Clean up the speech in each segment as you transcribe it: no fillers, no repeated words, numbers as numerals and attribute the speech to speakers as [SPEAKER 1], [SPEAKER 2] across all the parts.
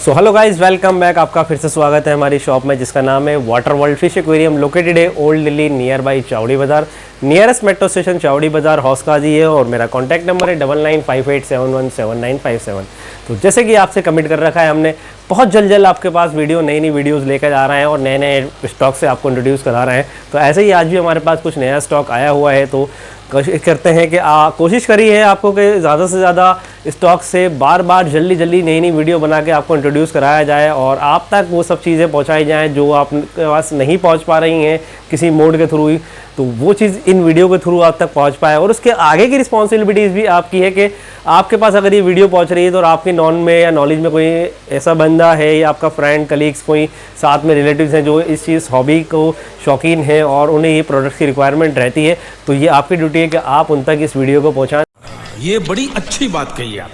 [SPEAKER 1] So hello guys, welcome back. आपका फिर से स्वागत है हमारी शॉप में जिसका नाम है water world fish aquarium, located है ओल्ड दिल्ली नियर बाई चावड़ी बाजार, नियरेस्ट मेट्रो स्टेशन चावड़ी बाजार, हौसकाजी है। और मेरा कॉन्टैक्ट नंबर है 9958717957। तो जैसे कि आपसे कमिट कर रखा है हमने, बहुत जल्द आपके पास नई वीडियोस लेकर आ रहे हैं और नए नए स्टॉक से आपको इंट्रोड्यूस करा रहे हैं। तो ऐसे ही आज भी हमारे पास कुछ नया स्टॉक आया हुआ है। तो कोशिश करते हैं कि कोशिश करी है आपको कि ज़्यादा से ज़्यादा स्टॉक से बार बार जल्दी नई वीडियो बना के आपको इंट्रोड्यूस कराया जाए और आप तक वो सब चीज़ें पहुंचाई जाएं जो आपके पास नहीं पहुंच पा रही हैं किसी मोड के थ्रू ही, तो वो चीज़ इन वीडियो के थ्रू आप तक पहुंच पाए। और उसके आगे की रिस्पॉन्सिबिलिटीज़ भी आपकी है कि आपके पास अगर ये वीडियो पहुंच रही है तो आपके नॉन में या नॉलेज में कोई ऐसा बंदा है या आपका फ्रेंड कलीग्स कोई साथ में रिलेटिव्स हैं जो इस चीज़ हॉबी को शौकीन है और उन्हें ये प्रोडक्ट्स की रिक्वायरमेंट रहती है, तो ये आपकी ड्यूटी है कि आप उन तक इस वीडियो को पहुँचाएँ।
[SPEAKER 2] ये बड़ी अच्छी बात कही आप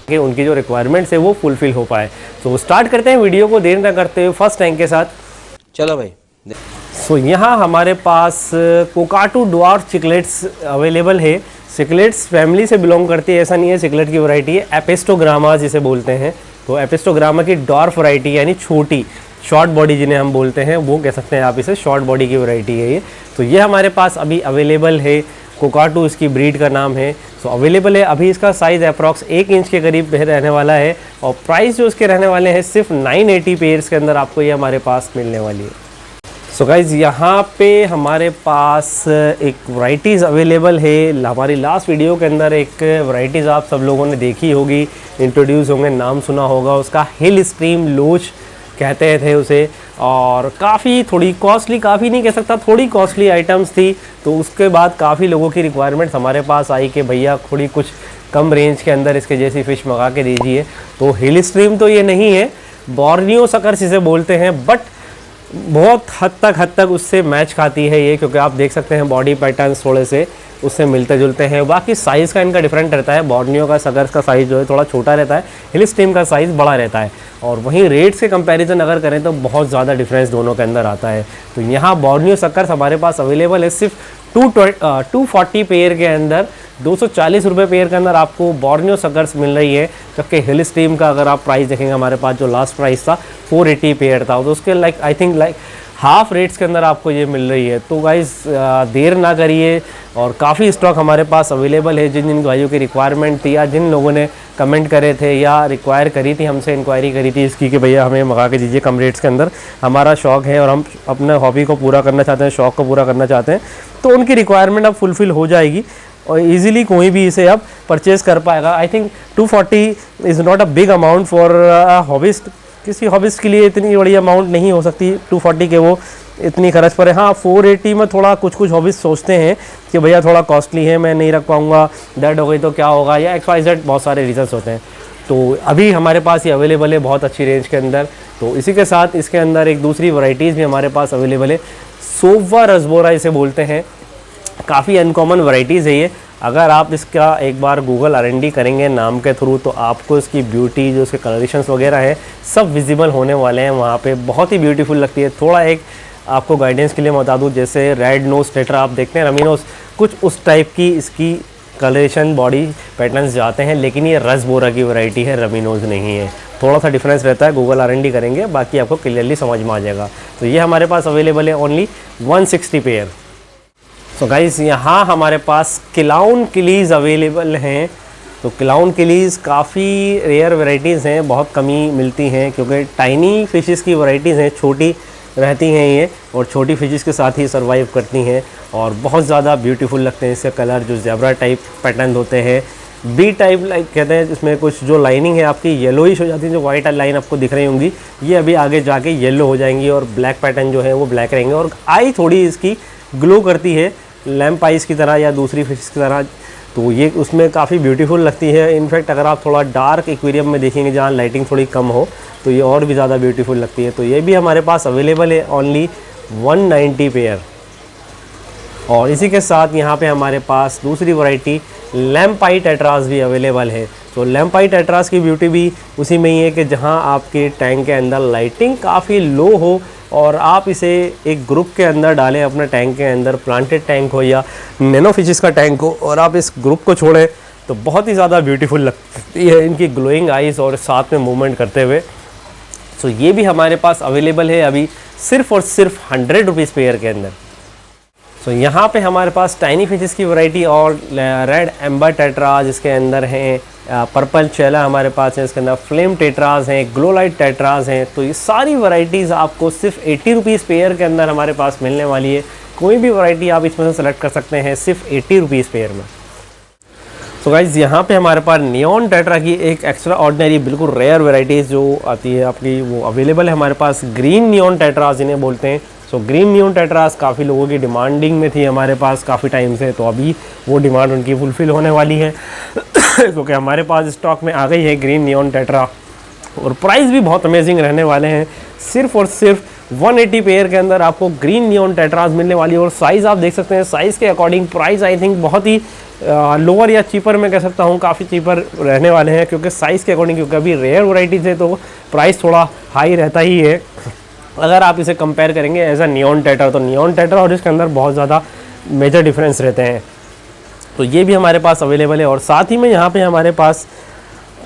[SPEAKER 1] कि उनकी जो रिक्वायरमेंट्स है वो फुलफिल हो पाए। तो स्टार्ट करते हैं वीडियो को देर न करते हुए फर्स्ट टैंक के साथ।
[SPEAKER 3] चलो भाई।
[SPEAKER 1] सो यहाँ हमारे पास कोकाटू ड्वार्फ चिकलेट्स अवेलेबल है। चिकलेट्स फैमिली से बिलोंग करती है, ऐसा नहीं है। चिकलेट की वैरायटी है एपिस्टोग्रामा जिसे बोलते हैं। तो एपिस्टोग्रामा की डॉर्फ वैरायटी यानी छोटी शॉर्ट बॉडी जिन्हें हम बोलते हैं, वो कह सकते हैं आप इसे, शॉर्ट बॉडी की वैरायटी है ये। तो ये हमारे पास अभी अवेलेबल है। कोकाटू इसकी ब्रीड का नाम है। सो अवेलेबल है अभी। इसका साइज़ अप्रॉक्स 1 इंच के करीब रहने वाला है और प्राइस जो इसके रहने वाले हैं सिर्फ 980 पेयर्स के अंदर आपको ये हमारे पास मिलने वाली है। सो गाइज यहाँ पे हमारे पास एक वैराइटीज़ अवेलेबल है। हमारी लास्ट वीडियो के अंदर एक वैराइटीज़ आप सब लोगों ने देखी होगी, इंट्रोड्यूस होंगे, नाम सुना होगा उसका, हिल स्ट्रीम लोच कहते थे उसे। और काफ़ी थोड़ी कॉस्टली, काफ़ी नहीं कह सकता, थोड़ी कॉस्टली आइटम्स थी। तो उसके बाद काफ़ी लोगों की रिक्वायरमेंट्स हमारे पास आई कि भैया थोड़ी कुछ कम रेंज के अंदर इसके जैसी फ़िश मंगा के दीजिए। तो हिल स्ट्रीम तो ये नहीं है, बोर्नियो सकर्स इसे बोलते हैं, बट बहुत हद तक उससे मैच खाती है ये, क्योंकि आप देख सकते हैं बॉडी पैटर्न्स थोड़े से उससे मिलते जुलते हैं। बाकी साइज़ का इनका डिफरेंट रहता है। बोर्नियो का सकर्स का साइज़ जो है थोड़ा छोटा रहता है, हिल स्ट्रीम का साइज़ बड़ा रहता है। और वहीं रेट्स के कंपैरिजन अगर करें तो बहुत ज़्यादा डिफरेंस दोनों के अंदर आता है। तो यहाँ बोर्नियो सकर्स हमारे पास अवेलेबल है सिर्फ 240 पेयर के अंदर, 240 रुपये पेयर के अंदर आपको बोर्नियो सकर्स मिल रही है। जबकि हिल स्ट्रीम का अगर आप प्राइस देखेंगे, हमारे पास जो लास्ट प्राइस था 480 पेयर था, तो उसके आई थिंक हाफ रेट्स के अंदर आपको ये मिल रही है। तो गाइस देर ना करिए, और काफ़ी स्टॉक हमारे पास अवेलेबल है। जिन जिन भाइयों की रिक्वायरमेंट थी या जिन लोगों ने कमेंट करे थे या रिक्वायर करी थी, हमसे इंक्वायरी करी थी इसकी कि भैया हमें मंगा के दीजिए कम रेट्स के अंदर, हमारा शौक़ है और हम अपने हॉबी को पूरा करना चाहते हैं, शौक़ को पूरा करना चाहते हैं, तो उनकी रिक्वायरमेंट अब फुलफ़िल हो जाएगी और इजीली कोई भी इसे अब परचेज़ कर पाएगा। I think 240 is not a big amount for hobbyist. किसी हॉबिस्ट के लिए इतनी बड़ी अमाउंट नहीं हो सकती 240 के वो इतनी खर्च पर है। हाँ, 480 में थोड़ा कुछ हॉबिस्ट सोचते हैं कि भैया थोड़ा कॉस्टली है, मैं नहीं रख पाऊँगा, डेड हो गई तो क्या होगा, या XYZ बहुत सारे रीजंस होते हैं। तो अभी हमारे पास ये अवेलेबल है बहुत अच्छी रेंज के अंदर। तो इसी के साथ इसके अंदर एक दूसरी वैरायटीज़ भी हमारे पास अवेलेबल है, सोवा रसबोरा इसे बोलते हैं। काफ़ी अनकॉमन वैरायटीज़ है ये। अगर आप इसका एक बार गूगल R&D करेंगे नाम के थ्रू, तो आपको इसकी ब्यूटी, जो इसके कलरेशंस वगैरह हैं, सब विजिबल होने वाले हैं वहाँ पे। बहुत ही ब्यूटीफुल लगती है। थोड़ा एक आपको गाइडेंस के लिए बता दूँ, जैसे रेड नोज टेट्रा आप देखते हैं, रमीनोस, कुछ उस टाइप की इसकी कलरेशन बॉडी पैटर्न्स जाते हैं, लेकिन ये रसबोरा की वैरायटी है, रमीनोज नहीं है। थोड़ा सा डिफरेंस रहता है, गूगल R&D करेंगे, बाकी आपको क्लियरली समझ में आ जाएगा। तो ये हमारे पास अवेलेबल है ओनली 160 पेयर। सो गाइस यहाँ हमारे पास क्लाउन किलीज़ अवेलेबल हैं। तो क्लाउन किलीज़ काफ़ी रेयर वैरायटीज़ हैं, बहुत कमी मिलती हैं, क्योंकि टाइनी फिशेस की वैरायटीज़ हैं, छोटी रहती हैं ये, और छोटी फिशेस के साथ ही सर्वाइव करती हैं और बहुत ज़्यादा ब्यूटीफुल लगते हैं। इसके कलर जो ज़ेब्रा टाइप पैटर्न होते हैं, बी टाइप लाइक कहते हैं, जिसमें कुछ जो लाइनिंग है आपकी येलोइश हो जाती है, जो वाइट लाइन आपको दिख रही होंगी, ये अभी आगे जाके येलो हो जाएंगी और ब्लैक पैटर्न जो है वो ब्लैक रहेंगे। और आई थोड़ी इसकी ग्लो करती है लैम्प आइस की तरह या दूसरी फिश की तरह, तो ये उसमें काफ़ी ब्यूटीफुल लगती है। इनफैक्ट अगर आप थोड़ा डार्क एक्वेरियम में देखेंगे जहाँ लाइटिंग थोड़ी कम हो, तो ये और भी ज़्यादा ब्यूटीफुल लगती है। तो ये भी हमारे पास अवेलेबल है ओनली 190 पेयर। और इसी के साथ यहाँ पे हमारे पास दूसरी वैरायटी लैम्पाई टेट्रास भी अवेलेबल है। तो लैम्पाई टेट्रास की ब्यूटी भी उसी में ही है कि जहाँ आपके टैंक के अंदर लाइटिंग काफ़ी लो हो और आप इसे एक ग्रुप के अंदर डालें अपने टैंक के अंदर, प्लांटेड टैंक हो या नैनो फिशेस का टैंक हो, और आप इस ग्रुप को छोड़ें तो बहुत ही ज़्यादा ब्यूटीफुल लगती है इनकी ग्लोइंग आइज़ और साथ में मूवमेंट करते हुए। सो ये भी हमारे पास अवेलेबल है अभी सिर्फ और सिर्फ 100 रुपीज़ पेयर के अंदर। सो यहाँ पे हमारे पास टाइनी फिशेस की वैरायटी और रेड एम्बर टेट्राज इसके अंदर हैं, पर्पल चेला हमारे पास है, इसके अंदर फ्लेम टेट्राज हैं, ग्लो लाइट टेट्राज हैं। तो ये सारी वैरायटीज़ आपको सिर्फ 80 रुपीज़ पेयर के अंदर हमारे पास मिलने वाली है। कोई भी वैरायटी आप इसमें से सेलेक्ट कर सकते हैं सिर्फ 80 रुपीज़ पेयर में। सो गाइज़ यहाँ पे हमारे पास नियॉन टेट्रा की एक एक्स्ट्रा ऑर्डिनरी बिल्कुल रेयर वैरायटीज़ जो आती है आपकी वो अवेलेबल है हमारे पास। ग्रीन नियॉन टेट्राज इन्हें बोलते हैं। सो ग्रीन नियॉन टेट्रास काफ़ी लोगों की डिमांडिंग में थी हमारे पास काफ़ी टाइम से, तो अभी वो डिमांड उनकी फुलफ़िल होने वाली है क्योंकि हमारे पास स्टॉक में आ गई है ग्रीन नियॉन टेट्रा और प्राइस भी बहुत अमेजिंग रहने वाले हैं। सिर्फ और सिर्फ 180 पेयर के अंदर आपको ग्रीन नियॉन टेट्रास मिलने वाली है और साइज़ आप देख सकते हैं। साइज़ के अकॉर्डिंग प्राइस आई थिंक बहुत ही लोअर या चीपर मैं कह सकता हूँ, काफ़ी चीपर रहने वाले हैं क्योंकि साइज़ के अकॉर्डिंग, क्योंकि अभी रेयर वैराइटी थे तो प्राइस थोड़ा हाई रहता ही है अगर आप इसे कंपेयर करेंगे एज अ नियॉन टेट्रा। तो नियॉन टेट्रा और इसके अंदर बहुत ज़्यादा मेजर डिफरेंस रहते हैं। तो ये भी हमारे पास अवेलेबल है और साथ ही में यहाँ पे हमारे पास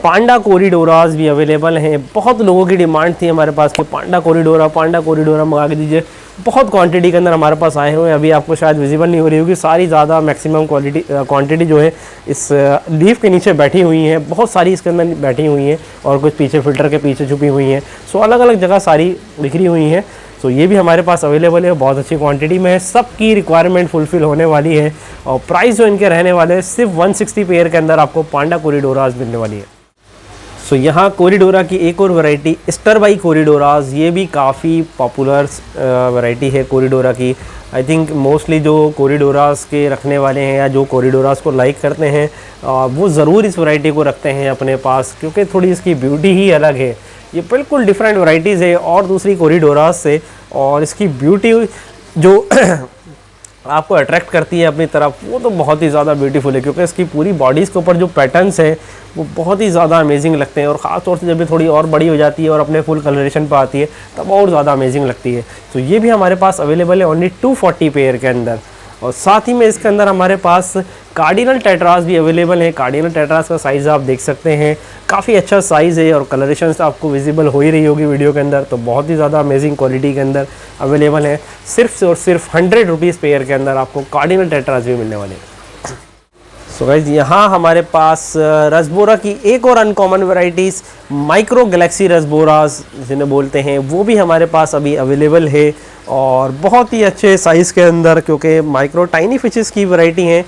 [SPEAKER 1] पांडा कोरिडोराज भी अवेलेबल हैं। बहुत लोगों की डिमांड थी हमारे पास कि पांडा कोरिडोरा मंगा के दीजिए। बहुत क्वांटिटी के अंदर हमारे पास आए हुए हैं। अभी आपको शायद विजिबल नहीं हो रही होगी, सारी ज़्यादा मैक्सिमम क्वांटिटी जो है इस लीफ के नीचे बैठी हुई हैं। बहुत सारी इसके अंदर बैठी हुई हैं और कुछ पीछे फिल्टर के पीछे छुपी हुई हैं। सो अलग अलग जगह सारी बिखरी हुई हैं। सो ये भी हमारे पास अवेलेबल है, बहुत अच्छी क्वांटिटी में है। सबकी रिक्वायरमेंट फुलफ़िल होने वाली है और प्राइस जो इनके रहने वाले हैं सिर्फ 160 पेयर के अंदर आपको पांडा कोरिडोराज मिलने वाली है। सो यहाँ कोरिडोरा की एक और वैरायटी स्टर बाई कोरिडोराज, ये भी काफ़ी पॉपुलर वैरायटी है कोरिडोरा की। आई थिंक मोस्टली जो कोरिडोरास के रखने वाले हैं या जो कोरिडोरास को लाइक करते हैं वो ज़रूर इस वैरायटी को रखते हैं अपने पास क्योंकि थोड़ी इसकी ब्यूटी ही अलग है। ये बिल्कुल डिफरेंट वैरायटीज़ है और दूसरी कोरिडोरास से, और इसकी ब्यूटी जो आपको अट्रैक्ट करती है अपनी तरफ वो तो बहुत ही ज़्यादा ब्यूटीफुल है क्योंकि इसकी पूरी बॉडीज़ के ऊपर जो पैटर्न्स है वो बहुत ही ज़्यादा अमेजिंग लगते हैं और ख़ास तौर से जब भी थोड़ी और बड़ी हो जाती है और अपने फुल कलरेशन पर आती है तब और ज़्यादा अमेजिंग लगती है। तो ये भी हमारे पास अवेलेबल है ओनली 240 पेयर के अंदर। और साथ ही में इसके अंदर हमारे पास कार्डिनल टेट्रास भी अवेलेबल है। कार्डिनल टेट्रास का साइज़ आप देख सकते हैं, काफ़ी अच्छा साइज़ है और कलरेशन आपको विजिबल हो ही रही होगी वीडियो के अंदर। तो बहुत ही ज़्यादा अमेजिंग क्वालिटी के अंदर अवेलेबल है। सिर्फ और सिर्फ 100 रुपीज़ पेयर के अंदर आपको कार्डिनल टेट्रास भी मिलने वाले हैं। सो गाइज यहाँ हमारे पास रसबोरा की एक और अनकॉमन वैराइटीज़ माइक्रो गैलेक्सी रसबोराज जिन्हें बोलते हैं वो भी हमारे पास अभी अवेलेबल है और बहुत ही अच्छे साइज़ के अंदर, क्योंकि माइक्रो टाइनी फिशेस की वैरायटी हैं।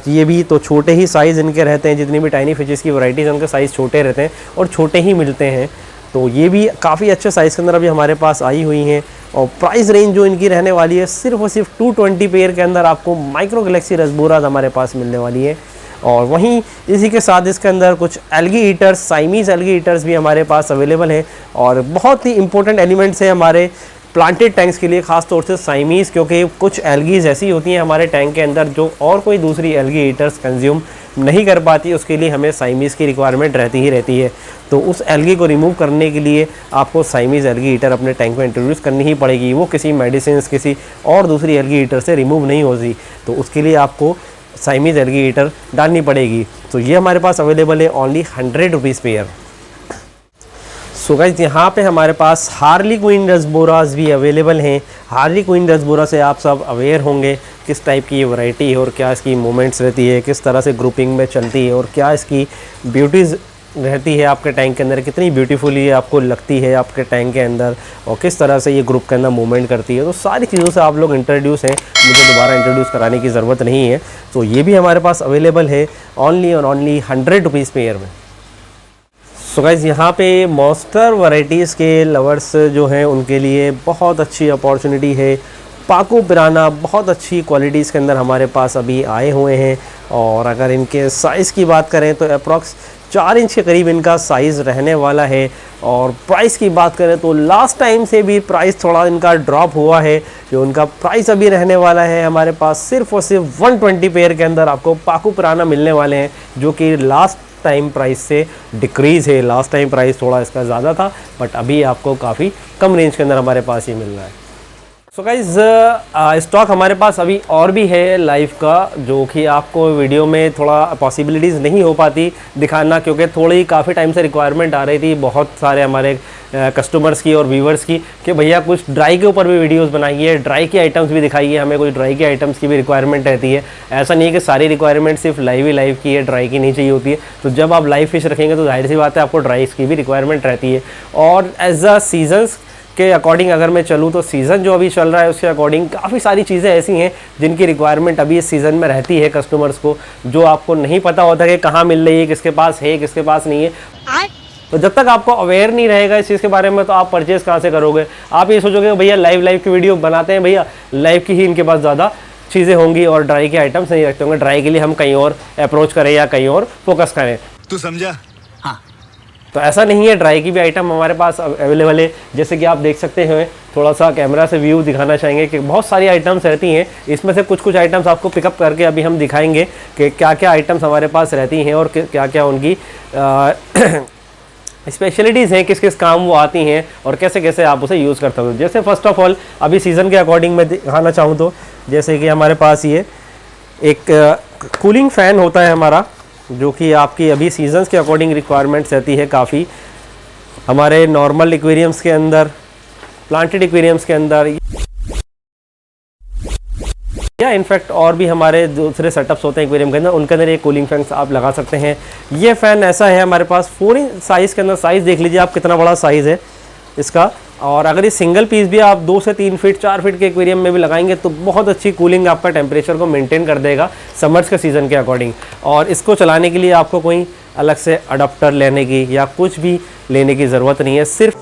[SPEAKER 1] ये भी तो छोटे ही साइज़ इनके रहते हैं, जितनी भी टाइनी फिशेस की वैराइटीज़ हैं उनके साइज़ छोटे रहते हैं और छोटे ही मिलते हैं। तो ये भी काफ़ी अच्छे साइज़ के अंदर अभी हमारे पास आई हुई हैं और प्राइस रेंज जो इनकी रहने वाली है सिर्फ और सिर्फ 220 पेयर के अंदर आपको माइक्रो गैलेक्सी रसबोराज हमारे पास मिलने वाली है। और वहीं इसी के साथ इसके अंदर कुछ एल्गी ईटर्स, साइमीज़ एल्गी ईटर्स भी हमारे पास अवेलेबल हैं और बहुत ही इंपॉर्टेंट एलिमेंट्स है हमारे प्लांटेड टैंक्स के लिए, खास तौर से साइमीज़, क्योंकि कुछ एल्गीज ऐसी होती हैं हमारे टैंक के अंदर जो और कोई दूसरी एल्गी ईटर्स कंज्यूम नहीं कर पाती। उसके लिए हमें साइमीज़ की रिक्वायरमेंट रहती ही रहती है। तो उस एल्गी को रिमूव करने के लिए आपको साइमीज़ एल्गी ईटर अपने टैंक में इंट्रोड्यूस करनी ही पड़ेगी। वो किसी मेडिसिन, किसी और दूसरी एल्गी ईटर से रिमूव नहीं होती, तो उसके लिए आपको साइमीज़ एल्गी ईटर डालनी पड़ेगी। तो ये हमारे पास अवेलेबल है only 100 rupees pair. So guys यहाँ पे हमारे पास हार्ली क्वीन रसबोराज भी अवेलेबल हैं। हार्ली क्वीन रसबोरा से आप सब अवेयर होंगे किस टाइप की ये वैरायटी है और क्या इसकी मूवमेंट्स रहती है, किस तरह से ग्रुपिंग में चलती है और क्या इसकी ब्यूटीज़ रहती है आपके टैंक के अंदर, कितनी ब्यूटीफुली ये आपको लगती है आपके टैंक के अंदर और किस तरह से ये ग्रुप के अंदर मूवमेंट करती है। तो सारी चीज़ों से आप लोग इंट्रोड्यूस हैं, मुझे दोबारा इंट्रोड्यूस कराने की ज़रूरत नहीं है। तो ये भी हमारे पास अवेलेबल है ओनली और ओनली 100 रुपीज़ पेयर में। सो गाइज़ यहाँ पे मॉन्स्टर वैराइटीज़ के लवर्स जो हैं उनके लिए बहुत अच्छी अपॉर्चुनिटी है। पाको पिराना बहुत अच्छी क्वालिटीज़ के अंदर हमारे पास अभी आए हुए हैं और अगर इनके साइज़ की बात करें तो अप्रॉक्स 4 इंच के करीब इनका साइज़ रहने वाला है। और प्राइस की बात करें तो लास्ट टाइम से भी प्राइस थोड़ा इनका ड्रॉप हुआ है। जो उनका प्राइस अभी रहने वाला है हमारे पास सिर्फ और सिर्फ 120 पेयर के अंदर आपको पाको पिराना मिलने वाले हैं, जो कि लास्ट टाइम प्राइस से डिक्रीज़ है। लास्ट टाइम प्राइस थोड़ा इसका ज़्यादा था बट अभी आपको काफ़ी कम रेंज के अंदर हमारे पास ये मिल रहा है। सो गाइज स्टॉक हमारे पास अभी और भी है लाइव का, जो कि आपको वीडियो में थोड़ा पॉसिबिलिटीज़ नहीं हो पाती दिखाना, क्योंकि थोड़ी काफ़ी टाइम से रिक्वायरमेंट आ रही थी बहुत सारे हमारे कस्टमर्स की और व्यूवर्स की कि भैया कुछ ड्राई के ऊपर भी वीडियोस बनाइए, ड्राई की आइटम्स भी दिखाइए, हमें कुछ ड्राई के आइटम्स की भी रिक्वायरमेंट रहती है। ऐसा नहीं है कि सारी रिक्वायरमेंट सिर्फ लाइव की है, ड्राई की नहीं चाहिए होती है। तो जब आप लाइव फिश रखेंगे तो जाहिर सी बात है आपको ड्राई की भी रिक्वायरमेंट रहती है। और एज अ सीजन्स के अकॉर्डिंग अगर मैं चलूँ तो सीज़न जो अभी चल रहा है उसके अकॉर्डिंग काफ़ी सारी चीज़ें ऐसी हैं जिनकी रिक्वायरमेंट अभी इस सीज़न में रहती है कस्टमर्स को, जो आपको नहीं पता होता कि कहाँ मिल रही है, किसके पास है, किसके पास नहीं है। तो जब तक आपको अवेयर नहीं रहेगा इस चीज़ के बारे में तो आप परचेज़ कहाँ से करोगे। आप ये सोचोगे भैया लाइव की वीडियो बनाते हैं, भैया लाइव की ही इनके पास ज़्यादा चीज़ें होंगी और ड्राई के आइटम्स नहीं रखते होंगे, ड्राई के लिए हम कहीं और अप्रोच करें या कहीं और फोकस करें।
[SPEAKER 3] तू समझा? हाँ।
[SPEAKER 1] तो ऐसा नहीं है, ड्राई की भी आइटम हमारे पास अवेलेबल है। जैसे कि आप देख सकते हैं, थोड़ा सा कैमरा से व्यू दिखाना चाहेंगे कि बहुत सारी आइटम्स रहती हैं। इसमें से कुछ आइटम्स आपको पिकअप करके अभी हम दिखाएंगे कि क्या क्या आइटम्स हमारे पास रहती हैं और क्या क्या उनकी स्पेशलिटीज़ हैं, किस किस काम वो आती हैं और कैसे कैसे आप उसे यूज़ करते हो। जैसे फर्स्ट ऑफ ऑल अभी सीज़न के अकॉर्डिंग मैं दिखाना चाहूँ तो जैसे कि हमारे पास ये एक कूलिंग फ़ैन होता है हमारा, जो कि आपकी अभी सीजन्स के अकॉर्डिंग रिक्वायरमेंट्स रहती है काफ़ी हमारे नॉर्मल एक्वेरियम्स के अंदर, प्लांटेड एक्वेरियम्स के अंदर, या इनफैक्ट और भी हमारे दूसरे सेटअप्स होते हैं एक्वेरियम के अंदर, उनके अंदर एक कूलिंग फैन आप लगा सकते हैं। ये फ़ैन ऐसा है हमारे पास 4 इंच साइज़ के अंदर, साइज़ देख लीजिए आप कितना बड़ा साइज़ है इसका। और अगर ये सिंगल पीस भी आप 2 से 3 फीट 4 फीट के एक्वेरियम में भी लगाएंगे तो बहुत अच्छी कूलिंग आपका टेम्परेचर को मेंटेन कर देगा समर्स के सीज़न के अकॉर्डिंग। और इसको चलाने के लिए आपको कोई अलग से अडाप्टर लेने की या कुछ भी लेने की ज़रूरत नहीं है, सिर्फ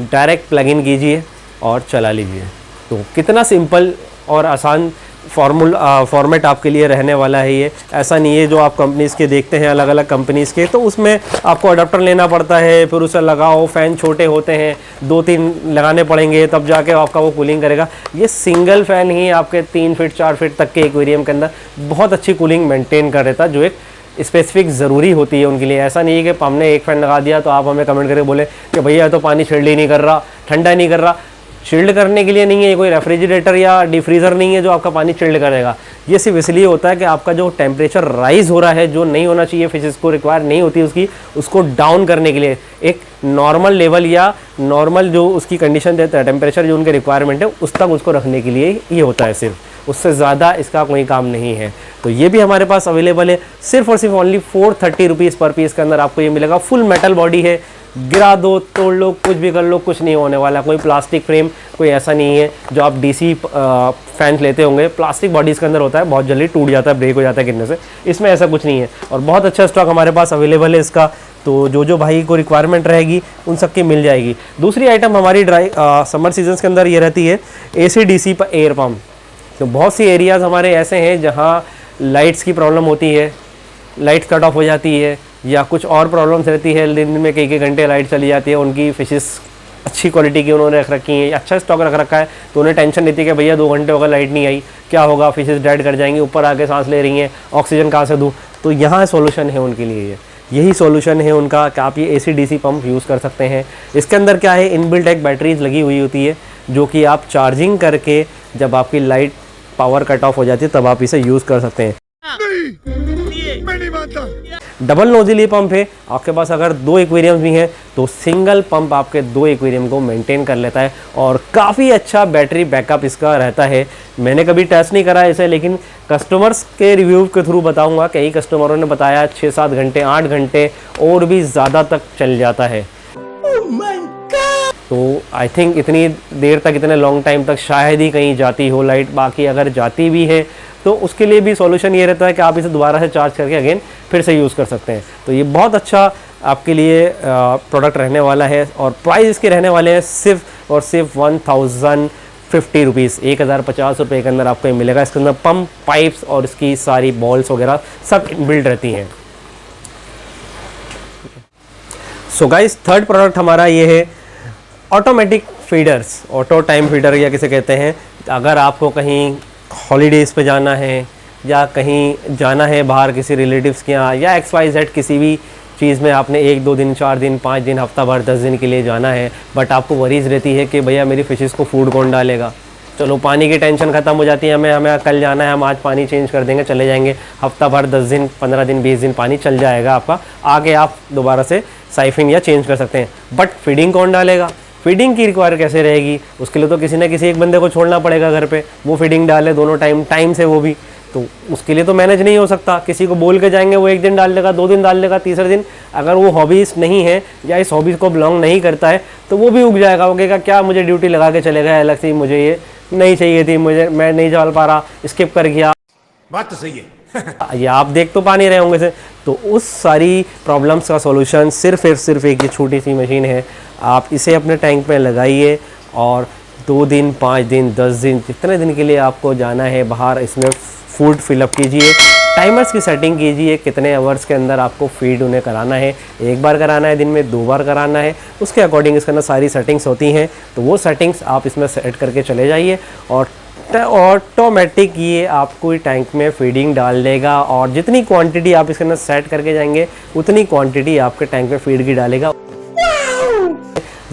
[SPEAKER 1] डायरेक्ट प्लग इन कीजिए और चला लीजिए। तो कितना सिंपल और आसान फॉर्मेट आपके लिए रहने वाला है ये। ऐसा नहीं है जो आप कंपनीज़ के देखते हैं अलग अलग कंपनीज़ के, तो उसमें आपको अडाप्टर लेना पड़ता है, फिर उसे लगाओ, फ़ैन छोटे होते हैं, 2-3 लगाने पड़ेंगे तब जाके आपका वो कूलिंग करेगा। ये सिंगल फ़ैन ही आपके 3 फीट 4 फीट तक के एक्वेरियम के अंदर बहुत अच्छी कूलिंग मेंटेन कर देता है, जो एक स्पेसिफिक ज़रूरी होती है उनके लिए। ऐसा नहीं है कि हमने एक फ़ैन लगा दिया तो आप हमें कमेंट करके बोले कि भैया तो पानी चिल्ड ही नहीं कर रहा, ठंडा नहीं कर रहा। चिल्ड करने के लिए नहीं है, ये कोई रेफ्रिजरेटर या डिफ्रीज़र नहीं है जो आपका पानी चिल्ड करेगा। ये सिर्फ इसलिए होता है कि आपका जो टेम्परेचर राइज़ हो रहा है, जो नहीं होना चाहिए, फिशेस को रिक्वायर नहीं होती उसको डाउन करने के लिए एक नॉर्मल लेवल या नॉर्मल जो उसकी कंडीशन देता है, टेम्परेचर जो उनके रिक्वायरमेंट है उस तक उसको रखने के लिए ये होता है सिर्फ, उससे ज़्यादा इसका कोई काम नहीं है। तो ये भी हमारे पास अवेलेबल है, सिर्फ और सिर्फ ओनली 430 रुपीज़ पर पीस के अंदर आपको ये मिलेगा। फुल मेटल बॉडी है, गिरा दो, तोड़ लो, कुछ भी कर लो, कुछ नहीं होने वाला। कोई प्लास्टिक फ्रेम, कोई ऐसा नहीं है जो आप डीसी फैन लेते होंगे, प्लास्टिक बॉडीज़ के अंदर होता है, बहुत जल्दी टूट जाता है, ब्रेक हो जाता है गिरने से। इसमें ऐसा कुछ नहीं है और बहुत अच्छा स्टॉक हमारे पास अवेलेबल है इसका। तो जो भाई को रिक्वायरमेंट रहेगी उन सब की मिल जाएगी। दूसरी आइटम हमारी समर सीजन्स के अंदर ये रहती है AC/DC पर एयर पम्प। तो बहुत सी एरियाज़ हमारे ऐसे हैं जहाँ लाइट्स की प्रॉब्लम होती है, लाइट कट ऑफ हो जाती है या कुछ और प्रॉब्लम्स रहती है, दिन में कई घंटे लाइट चली जाती है। उनकी फिशेस अच्छी क्वालिटी की उन्होंने रख रखी हैं, अच्छा स्टॉक रख रखा है, तो उन्हें टेंशन रहती है कि भैया 2 घंटे होगा लाइट नहीं आई, क्या होगा, फिशेस डेड कर जाएंगी, ऊपर आके सांस ले रही हैं, ऑक्सीजन कहाँ से दूँ। तो यहाँ सॉल्यूशन है उनके लिए, यही सॉल्यूशन है उनका कि आप ये AC/DC पंप यूज़ कर सकते हैं। इसके अंदर क्या है, इनबिल्ट एक बैटरीज लगी हुई होती है जो कि आप चार्जिंग करके जब आपकी लाइट पावर कट ऑफ हो जाती है तब आप इसे यूज़ कर सकते हैं।
[SPEAKER 3] मैं नहीं मानता।
[SPEAKER 1] डबल नोजिल ये पंप है, आपके पास अगर 2 एक्वेरियम्स भी हैं तो सिंगल पंप आपके 2 एक्वेरियम को मेंटेन कर लेता है और काफ़ी अच्छा बैटरी बैकअप इसका रहता है। मैंने कभी टेस्ट नहीं करा इसे, लेकिन कस्टमर्स के रिव्यू के थ्रू बताऊंगा, कई कस्टमरों ने बताया 6-7 घंटे 8 घंटे और भी ज़्यादा तक चल जाता है। तो आई थिंक इतनी देर तक, इतने लॉन्ग टाइम तक शायद ही कहीं जाती हो लाइट। बाकी अगर जाती भी है तो उसके लिए भी सॉल्यूशन ये रहता है कि आप इसे दोबारा से चार्ज करके अगेन फिर से यूज़ कर सकते हैं। तो ये बहुत अच्छा आपके लिए प्रोडक्ट रहने वाला है और प्राइस इसके रहने वाले हैं सिर्फ और सिर्फ 1050 रुपीज़, 1050 रुपये के अंदर आपको ये मिलेगा। इसके अंदर पंप, पाइप्स और इसकी सारी बॉल्स वगैरह सब बिल्ड रहती हैं। सो गाइस, थर्ड प्रोडक्ट हमारा ये है automatic feeders, auto time feeder या किसे कहते हैं। अगर आपको कहीं हॉलीडेज़ पे जाना है या कहीं जाना है बाहर किसी रिलेटिव्स के यहाँ या XYZ किसी भी चीज़ में आपने 1-2 दिन, 4 दिन, 5 दिन, हफ्ता भर, 10 दिन के लिए जाना है, बट आपको वरीज रहती है कि भैया मेरी फिशेस को फूड कौन डालेगा। चलो पानी की टेंशन ख़त्म हो जाती है, हमें कल जाना है, हम आज पानी चेंज कर देंगे, चले जाएंगे, हफ्ता भर, 10 दिन, 15 दिन, 20 दिन पानी चल जाएगा आपका, आगे आप दोबारा से साइफिन या चेंज कर सकते हैं। बट फीडिंग कौन डालेगा, फीडिंग की रिक्वायर कैसे रहेगी, उसके लिए तो किसी न किसी एक बंदे को छोड़ना पड़ेगा घर पे, वो फीडिंग डाले दोनों टाइम से, वो भी तो उसके लिए तो मैनेज नहीं हो सकता। किसी को बोल के जाएंगे, वो 1 दिन डाल देगा, 2 दिन डाल देगा, तीसरे दिन अगर वो हॉबीज़ नहीं है या इस हॉबीज़ को बिलोंग नहीं करता है तो वो भी उग जाएगा, वो कहेगा क्या मुझे ड्यूटी लगा के चले गए अलग से, मुझे ये नहीं चाहिए थी, मैं नहीं चल पा रहा, स्किप कर गया।
[SPEAKER 2] बात तो सही है।
[SPEAKER 1] ये आप देख तो पा नहीं रहे होंगे से, तो उस सारी प्रॉब्लम्स का सॉल्यूशन सिर्फ एक ये छोटी सी मशीन है। आप इसे अपने टैंक पे लगाइए और 2 दिन, 5 दिन, 10 दिन, जितने दिन के लिए आपको जाना है बाहर, इसमें फूड फिलअप कीजिए, टाइमर्स की सेटिंग कीजिए, कितने आवर्स के अंदर आपको फीड उन्हें कराना है, 1 बार कराना है दिन में, 2 बार कराना है, उसके अकॉर्डिंग इसके अंदर सारी सेटिंग्स होती हैं। तो वो सेटिंग्स आप इसमें सेट करके चले जाइए और ऑटोमेटिक ये आपको टैंक में फीडिंग डाल देगा, और जितनी क्वांटिटी आप इसके अंदर सेट करके जाएंगे उतनी क्वांटिटी आपके टैंक में फीड की डालेगा,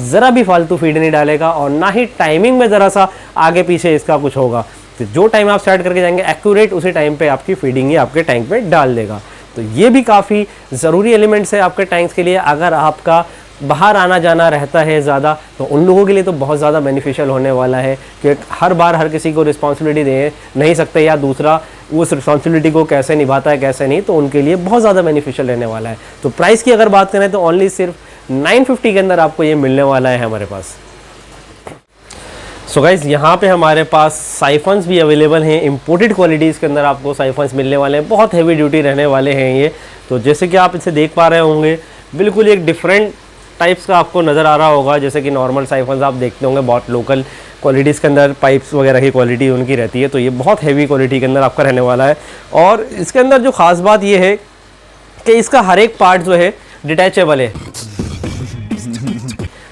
[SPEAKER 1] ज़रा भी फालतू फीड नहीं डालेगा, और ना ही टाइमिंग में ज़रा सा आगे पीछे इसका कुछ होगा। तो जो टाइम आप सेट करके जाएंगे एक्यूरेट उसी टाइम पे आपकी फीडिंग ही आपके टैंक में डाल देगा। तो ये भी काफ़ी ज़रूरी एलिमेंट्स है आपके टैंक्स के लिए। अगर आपका बाहर आना जाना रहता है ज़्यादा, तो उन लोगों के लिए तो बहुत ज़्यादा बेनिफिशियल होने वाला है कि हर बार हर किसी को रिस्पॉन्सिबिलिटी दे नहीं सकते, या दूसरा उस रिस्पॉन्सिबिलिटी को कैसे निभाता है कैसे नहीं, तो उनके लिए बहुत ज़्यादा बेनिफिशियल रहने वाला है। तो प्राइस की अगर बात करें तो ओनली सिर्फ 950 के अंदर आपको ये मिलने वाला है हमारे पास। सो गाइज़, यहाँ पे हमारे पास साइफन्स भी अवेलेबल हैं, इंपोर्टेड क्वालिटीज़ के अंदर आपको साइफन्स मिलने वाले हैं, बहुत हैवी ड्यूटी रहने वाले हैं ये। तो जैसे कि आप इसे देख पा रहे होंगे, बिल्कुल एक डिफरेंट टाइप्स का आपको नज़र आ रहा होगा। जैसे कि नॉर्मल साइफन्स आप देखते होंगे, बहुत लोकल क्वालिटीज़ के अंदर पाइप्स वगैरह की क्वालिटी उनकी रहती है, तो ये बहुत हैवी क्वालिटी के अंदर आपका रहने वाला है। और इसके अंदर जो ख़ास बात ये है कि इसका हर एक पार्ट जो है डिटैचेबल है,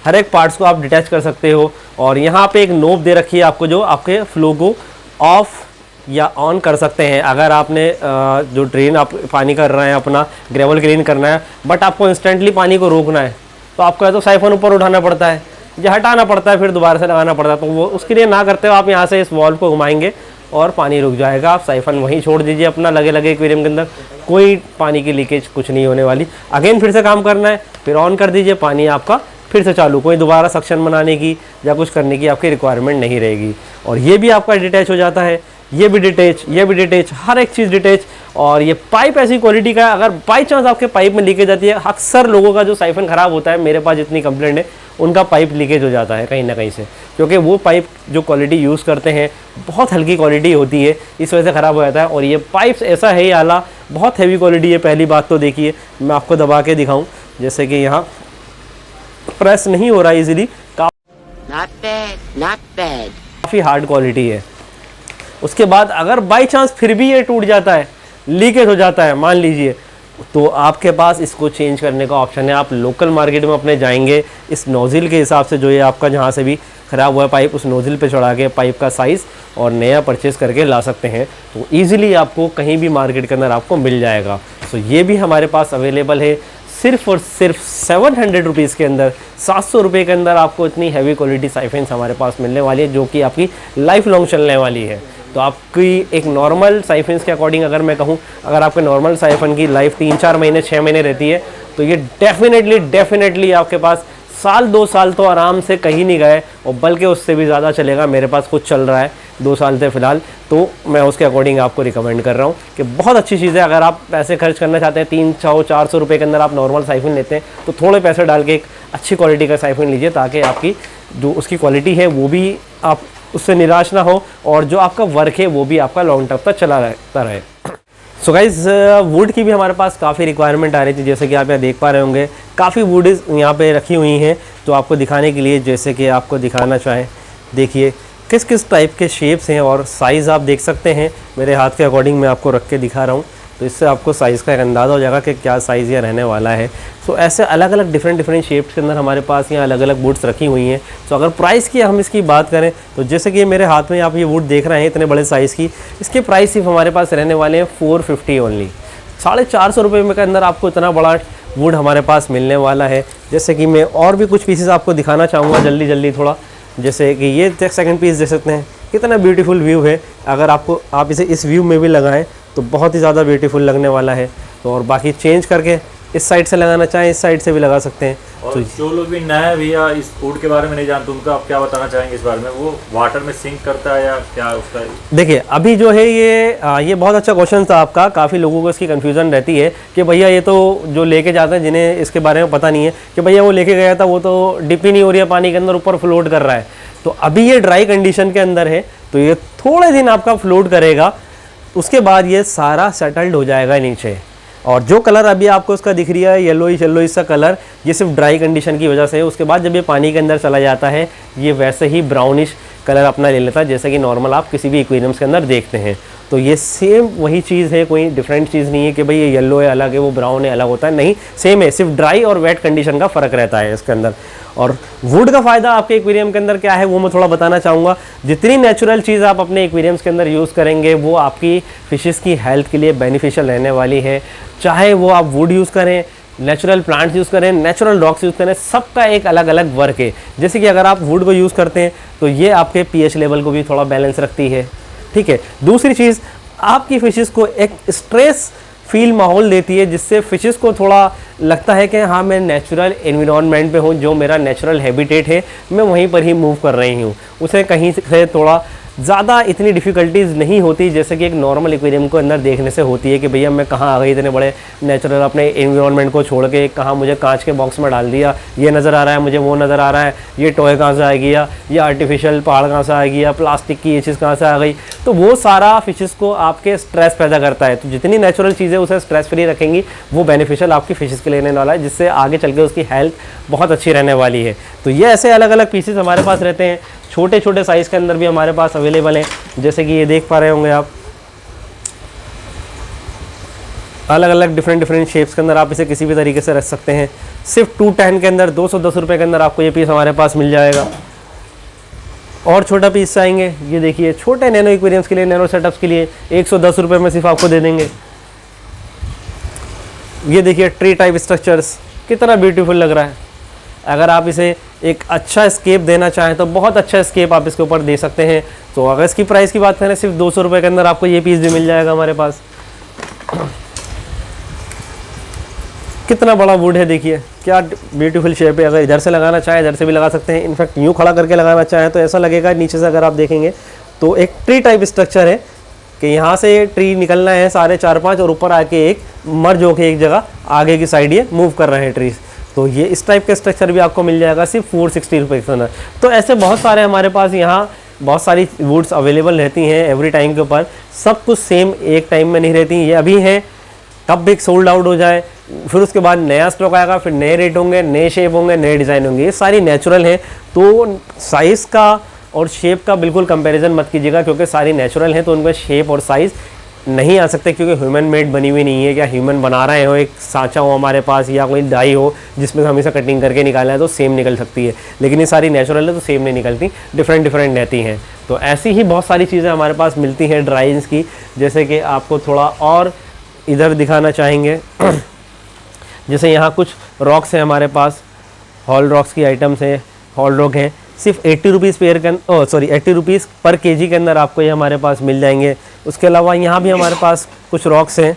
[SPEAKER 1] हर एक पार्ट्स को आप डिटैच कर सकते हो। और यहाँ पे एक नोब दे रखी है आपको, जो आपके फ्लो को ऑफ या ऑन कर सकते हैं। अगर आपने जो ड्रेन आप पानी कर रहे हैं, अपना ग्रेवल क्लीन करना है, बट आपको इंस्टेंटली पानी को रोकना है, तो आपको या तो साइफन ऊपर उठाना पड़ता है या हटाना पड़ता है, फिर दोबारा से लगाना पड़ता है। तो वो उसके लिए ना करते हो आप यहाँ से इस वॉल्व को घुमाएंगे और पानी रुक जाएगा। आप साइफन वहीं छोड़ दीजिए अपना लगे एक्वेरियम के अंदर, कोई पानी की लीकेज कुछ नहीं होने वाली। अगेन फिर से काम करना है, फिर ऑन कर दीजिए, पानी आपका फिर से चालू, कोई दोबारा सक्शन बनाने की या कुछ करने की आपकी रिक्वायरमेंट नहीं रहेगी। और ये भी आपका डिटैच हो जाता है, ये भी डिटैच, हर एक चीज़ डिटैच। और ये पाइप ऐसी क्वालिटी का है, अगर बाई चांस आपके पाइप में लीकेज आती है, अक्सर लोगों का जो साइफन ख़राब होता है, मेरे पास जितनी कंप्लेंट है, उनका पाइप लीकेज हो जाता है कहीं ना कहीं से, क्योंकि वो पाइप जो क्वालिटी यूज़ करते हैं बहुत हल्की क्वालिटी होती है, इस वजह से ख़राब हो जाता है। और ये पाइप्स ऐसा है, ये आला बहुत हैवी क्वालिटी है। पहली बात तो देखिए, मैं आपको दबा के दिखाऊँ, जैसे कि यहाँ प्रेस नहीं हो रहा है इजीली, काफ़ी हार्ड क्वालिटी है। उसके बाद अगर बाई चांस फिर भी ये टूट जाता है, लीकेज हो जाता है मान लीजिए, तो आपके पास इसको चेंज करने का ऑप्शन है। आप लोकल मार्केट में अपने जाएंगे, इस नोज़िल के हिसाब से जो ये आपका जहाँ से भी ख़राब हुआ है पाइप, उस नोज़िल पे चढ़ा के पाइप का साइज़ और नया परचेस करके ला सकते हैं। तो ईज़िली आपको कहीं भी मार्केट के अंदर आपको मिल जाएगा। तो ये भी हमारे पास अवेलेबल है सिर्फ और सिर्फ 700 रुपीज़ के अंदर, 700 रुपये के अंदर आपको इतनी हैवी क्वालिटी साइफन्स हमारे पास मिलने वाली है, जो कि आपकी लाइफ लॉन्ग चलने वाली है। तो आपकी एक नॉर्मल साइफन्स के अकॉर्डिंग अगर मैं कहूँ, अगर आपके नॉर्मल साइफन की लाइफ 3-4 महीने 6 महीने रहती है, तो ये डेफिनेटली आपके पास 1-2 साल तो आराम से कहीं नहीं गए, और बल्कि उससे भी ज़्यादा चलेगा। मेरे पास कुछ चल रहा है 2 साल से फ़िलहाल, तो मैं उसके अकॉर्डिंग आपको रिकमेंड कर रहा हूँ कि बहुत अच्छी चीज़ है। अगर आप पैसे खर्च करना चाहते हैं, 300-400 रुपये के अंदर आप नॉर्मल साइफन लेते हैं, तो थोड़े पैसे डाल के एक अच्छी क्वालिटी का साइफन लीजिए, ताकि आपकी जो उसकी क्वालिटी है वो भी आप उससे निराश ना हो, और जो आपका वर्क है वो भी आपका लॉन्ग टर्म तक चला रहता रहे। सो गाइज़, वुड की भी हमारे पास काफ़ी रिक्वायरमेंट आ रही थी, जैसे कि आप यहाँ देख पा रहे होंगे, काफ़ी वुड यहाँ पे रखी हुई हैं। तो आपको दिखाने के लिए, जैसे कि आपको दिखाना चाहें, देखिए किस किस टाइप के शेप्स हैं और साइज़ आप देख सकते हैं। मेरे हाथ के अकॉर्डिंग मैं आपको रख के दिखा रहा हूँ, तो इससे आपको साइज़ का एक अंदाज़ा हो जाएगा कि क्या साइज़ यह रहने वाला है। सो ऐसे अलग अलग डिफरेंट शेप्स के अंदर हमारे पास यहाँ अलग अलग वुड्स रखी हुई हैं। तो अगर प्राइस की हम इसकी बात करें, तो जैसे कि मेरे हाथ में आप ये वुड देख रहे हैं इतने बड़े साइज़ की, इसके प्राइस सिर्फ हमारे पास रहने वाले हैं 450 ओनली। 450 रुपये में के अंदर आपको इतना बड़ा वुड हमारे पास मिलने वाला है। जैसे कि मैं और भी कुछ पीसेस आपको दिखाना चाहूँगा जल्दी जल्दी थोड़ा। जैसे कि ये सेकंड पीस देख सकते हैं, कितना ब्यूटीफुल व्यू है। अगर आप इसे इस व्यू में भी लगाएं तो बहुत ही ज़्यादा ब्यूटीफुल लगने वाला है। तो और बाकी चेंज करके इस साइड से लगाना चाहें इस साइड से भी लगा सकते हैं।
[SPEAKER 4] और
[SPEAKER 1] तो
[SPEAKER 4] जो लोग भी नया भैया इस वुड के बारे में नहीं जानते उनको आप क्या बताना चाहेंगे इस बारे में? वो वाटर में सिंक करता है या क्या उसका?
[SPEAKER 1] देखिए अभी जो है ये बहुत अच्छा क्वेश्चन था आपका। काफ़ी लोगों को इसकी कन्फ्यूज़न रहती है कि भैया ये तो जो लेके जाते हैं जिन्हें इसके बारे में पता नहीं है कि भैया वो लेके गया था वो तो डिप ही नहीं हो रही है पानी के अंदर, ऊपर फ्लोट कर रहा है। तो अभी ये ड्राई कंडीशन के अंदर है तो ये थोड़े दिन आपका फ्लोट करेगा, उसके बाद ये सारा सेटल्ड हो जाएगा नीचे। और जो कलर अभी आपको उसका दिख रही है येलोइश सा कलर, ये सिर्फ ड्राई कंडीशन की वजह से है। उसके बाद जब ये पानी के अंदर चला जाता है ये वैसे ही ब्राउनिश कलर अपना ले लेता है जैसे कि नॉर्मल आप किसी भी एक्वेरियम्स के अंदर देखते हैं। तो ये सेम वही चीज़ है, कोई डिफरेंट चीज़ नहीं है कि भाई ये येलो है अलग है वो ब्राउन है अलग होता है, नहीं सेम है, सिर्फ ड्राई और वेट कंडीशन का फ़र्क रहता है इसके अंदर। और वुड का फ़ायदा आपके एक्वेरियम के अंदर क्या है वो मैं थोड़ा बताना चाहूँगा। जितनी नेचुरल चीज़ आप अपने एक्वेरियम्स के अंदर यूज़ करेंगे वो आपकी फिशेस की हेल्थ के लिए बेनिफिशियल रहने वाली है। चाहे वो आप वुड यूज़ करें, नेचुरल प्लांट्स यूज़ करें, नेचुरल रॉक्स यूज़ करें, सबका एक अलग अलग वर्क है। जैसे कि अगर आप वुड को यूज़ करते हैं तो ये आपके पीएच लेवल को भी थोड़ा बैलेंस रखती है, ठीक है। दूसरी चीज़ आपकी फिशेस को एक स्ट्रेस फील माहौल देती है जिससे फिशेस को थोड़ा लगता है कि हाँ मैं नेचुरल एनवायरनमेंट पे हूँ, जो मेरा नेचुरल हैबिटेट है मैं वहीं पर ही मूव कर रही हूँ। उसे कहीं से थोड़ा ज़्यादा इतनी डिफ़िकल्टीज़ नहीं होती जैसे कि एक नॉर्मल एक्वेरियम को अंदर देखने से होती है कि भैया मैं कहाँ आ गई इतने बड़े नेचुरल अपने एनवायरनमेंट को छोड़ के, कहाँ मुझे कांच के बॉक्स में डाल दिया, ये नज़र आ रहा है मुझे वो नज़र आ रहा है, ये टॉय कहाँ से आएगी या ये आर्टिफिशियल पहाड़ कहाँ से आएगी या प्लास्टिक की ये चीज़ कहाँ से आ गई। तो वो सारा फिशेस को आपके स्ट्रेस पैदा करता है। तो जितनी नेचुरल चीज़ें उसे स्ट्रेस फ्री रखेंगी वो बेनिफिशियल आपकी फिशेस के लिए रहने वाला है, जिससे आगे चल के उसकी हेल्थ बहुत अच्छी रहने वाली है। तो ये ऐसे अलग अलग पीसेस हमारे पास रहते हैं, छोटे छोटे साइज़ के अंदर भी हमारे पास अवेलेबल हैं। जैसे कि ये देख पा रहे होंगे आप, अलग अलग डिफरेंट शेप्स के अंदर आप इसे किसी भी तरीके से रख सकते हैं। सिर्फ 210 के अंदर 210 रुपये के अंदर आपको ये पीस हमारे पास मिल जाएगा। और छोटा पीस आएंगे, ये देखिए छोटे नैनो एक्वेरियम्स के लिए, नैनो सेटअप्स के लिए 110 रुपये में सिर्फ आपको दे देंगे। ये देखिए ट्री टाइप स्ट्रक्चर्स, कितना ब्यूटीफुल लग रहा है। अगर आप इसे एक अच्छा स्केप देना चाहें तो बहुत अच्छा स्केप आप इसके ऊपर दे सकते हैं। तो अगर इसकी प्राइस की बात करें सिर्फ 200 रुपये के अंदर आपको ये पीस भी मिल जाएगा हमारे पास। कितना बड़ा वुड है, देखिए क्या ब्यूटीफुल शेप है। अगर इधर से लगाना चाहें इधर से भी लगा सकते हैं, इनफैक्ट यूँ खड़ा करके लगाना चाहें तो ऐसा लगेगा नीचे से अगर आप देखेंगे तो एक ट्री टाइप स्ट्रक्चर है कि यहाँ से ट्री निकलना है सारे 4-5 और ऊपर आके एक मर्ज होके एक जगह आगे की साइड ये मूव कर रहे हैं ट्रीज। तो ये इस टाइप का स्ट्रक्चर भी आपको मिल जाएगा सिर्फ 460 रुपये के अंदर। तो ऐसे बहुत सारे हमारे पास यहाँ बहुत सारी वुड्स अवेलेबल रहती हैं एवरी टाइम के ऊपर। सब कुछ सेम एक टाइम में नहीं रहती, ये अभी हैं कब भी सोल्ड आउट हो जाए, फिर उसके बाद नया स्टॉक आएगा, फिर नए रेट होंगे, नए शेप होंगे, नए डिज़ाइन होंगे। ये सारी नेचुरल हैं, तो साइज़ का और शेप का बिल्कुल कंपैरिजन मत कीजिएगा क्योंकि सारी नेचुरल हैं तो उनका शेप और साइज़ नहीं आ सकते क्योंकि ह्यूमन मेड बनी हुई नहीं है। क्या ह्यूमन बना रहे हो, एक सांचा हो हमारे पास या कोई डाई हो जिसमें हम इसे कटिंग करके निकालना है तो सेम निकल सकती है, लेकिन ये सारी नेचुरल है तो सेम नहीं निकलती, डिफरेंट रहती हैं। तो ऐसी ही बहुत सारी चीज़ें हमारे पास मिलती हैं ड्राइंग्स की। जैसे कि आपको थोड़ा और इधर दिखाना चाहेंगे जैसे यहाँ कुछ रॉक्स हैं हमारे पास, हॉल रॉक्स की आइटम्स हैं, हॉल रॉक हैं, सिर्फ 80 रुपीज़ पेयर के 80 रुपीज़ पर केजी के अंदर आपको ये हमारे पास मिल जाएंगे। उसके अलावा यहाँ भी हमारे पास कुछ रॉक्स हैं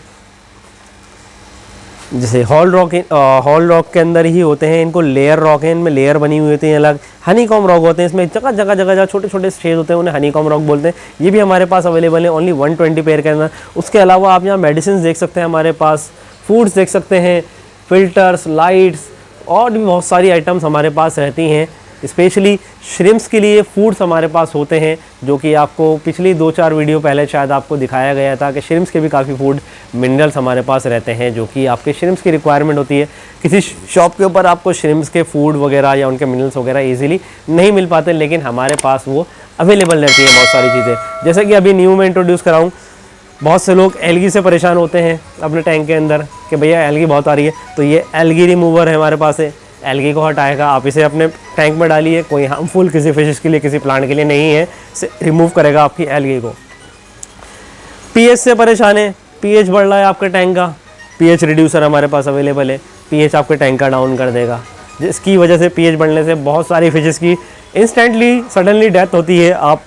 [SPEAKER 1] जैसे हॉल रॉक के अंदर ही होते हैं, इनको लेयर रॉक हैं, इनमें लेयर बनी हुई होती हैं अलग। हनी कॉम रॉक होते हैं, इसमें जगह जगह छोटे छोटे शेड होते हैं, उन्हें हनी कॉम रॉक बोलते हैं। ये भी हमारे पास अवेलेबल है ओनली 120 पेयर के अंदर। उसके अलावा आप यहाँ मेडिसिन देख सकते हैं हमारे पास, फूड्स देख सकते हैं, फिल्टर्स, लाइट्स और भी बहुत सारी आइटम्स हमारे पास रहती हैं। स्पेशली श्रिम्प्स के लिए फूड्स हमारे पास होते हैं जो कि आपको पिछली 2-4 वीडियो पहले शायद आपको दिखाया गया था कि श्रिम्प्स के भी काफ़ी फूड मिनरल्स हमारे पास रहते हैं जो कि आपके श्रिम्प्स की रिक्वायरमेंट होती है। किसी शॉप के ऊपर आपको श्रिम्प्स के फूड वगैरह या उनके मिनरल्स वगैरह ईजिली नहीं मिल पाते, लेकिन हमारे पास वो अवेलेबल रहती हैं बहुत सारी चीज़ें। जैसे कि अभी न्यू में इंट्रोड्यूस कराऊँ, बहुत से लोग एल्गी से परेशान होते हैं अपने टैंक के अंदर कि भैया एल्गी बहुत आ रही है, तो ये एल्गी रिमूवर है हमारे पास है, एल्गी को हटाएगा। आप इसे अपने टैंक में डालिए, कोई हार्मफुल किसी फिशेस के लिए किसी प्लांट के लिए नहीं है, इसे रिमूव करेगा आपकी एल्गी को। पीएच से परेशान है, पीएच बढ़ रहा है आपके टैंक का, पीएच रिड्यूसर हमारे पास अवेलेबल है। पीएच आपके टैंक का डाउन कर देगा, जिसकी वजह से पीएच बढ़ने से बहुत सारी फिशेस की इंस्टेंटली सडनली डेथ होती है। आप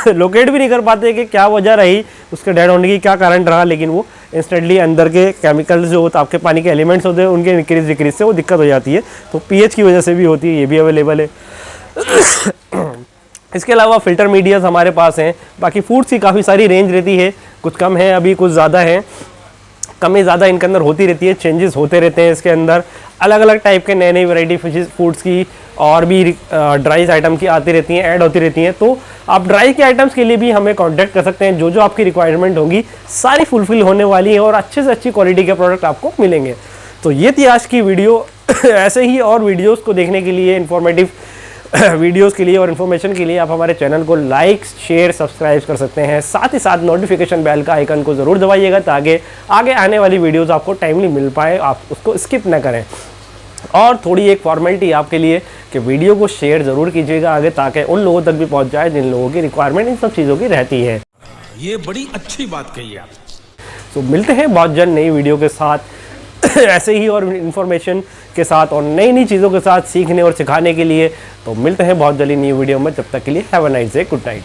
[SPEAKER 1] लोकेट भी नहीं कर पाते कि क्या वजह रही उसके डेड होने की, क्या कारण रहा, लेकिन वो इंस्टेंटली अंदर के केमिकल्स जो होता आपके पानी के एलिमेंट्स होते हैं उनके इंक्रीज डिक्रीज से वो दिक्कत हो जाती है। तो पीएच की वजह से भी होती है, ये भी अवेलेबल है। इसके अलावा फ़िल्टर मीडियाज़ हमारे पास हैं। बाकी फूड्स की काफ़ी सारी रेंज रहती है, कुछ कम है अभी, कुछ ज़्यादा है, कमी ज़्यादा इनके अंदर होती रहती है, चेंजेस होते रहते हैं इसके अंदर। अलग अलग टाइप के नए नई वैरायटी फिशेस फूड्स की और भी ड्राइज आइटम की आती रहती हैं, ऐड होती रहती हैं। तो आप ड्राई के आइटम्स के लिए भी हमें कांटेक्ट कर सकते हैं। जो जो आपकी रिक्वायरमेंट होगी सारी फुलफिल होने वाली है और अच्छे से अच्छी क्वालिटी के प्रोडक्ट आपको मिलेंगे। तो ये थी आज की वीडियो। ऐसे ही और वीडियोज़ को देखने के लिए, इन्फॉर्मेटिव वीडियोस के लिए और इन्फॉर्मेशन के लिए आप हमारे चैनल को लाइक शेयर सब्सक्राइब कर सकते हैं। साथ ही साथ नोटिफिकेशन बेल का आइकन को ज़रूर दबाइएगा ताकि आगे आने वाली वीडियोस आपको टाइमली मिल पाए, आप उसको स्किप ना करें। और थोड़ी एक फॉर्मेलिटी आपके लिए कि वीडियो को शेयर ज़रूर कीजिएगा आगे, ताकि उन लोगों तक भी पहुंच जाए जिन लोगों की रिक्वायरमेंट इन सब चीज़ों की रहती है।
[SPEAKER 2] ये बड़ी अच्छी बात कही आप।
[SPEAKER 1] तो मिलते हैं बहुत जल्द नई वीडियो के साथ ऐसे ही और इन्फॉर्मेशन के साथ और नई नई चीज़ों के साथ सीखने और सिखाने के लिए। तो मिलते हैं बहुत जल्दी नई वीडियो में, तब तक के लिए have a nice day, good night.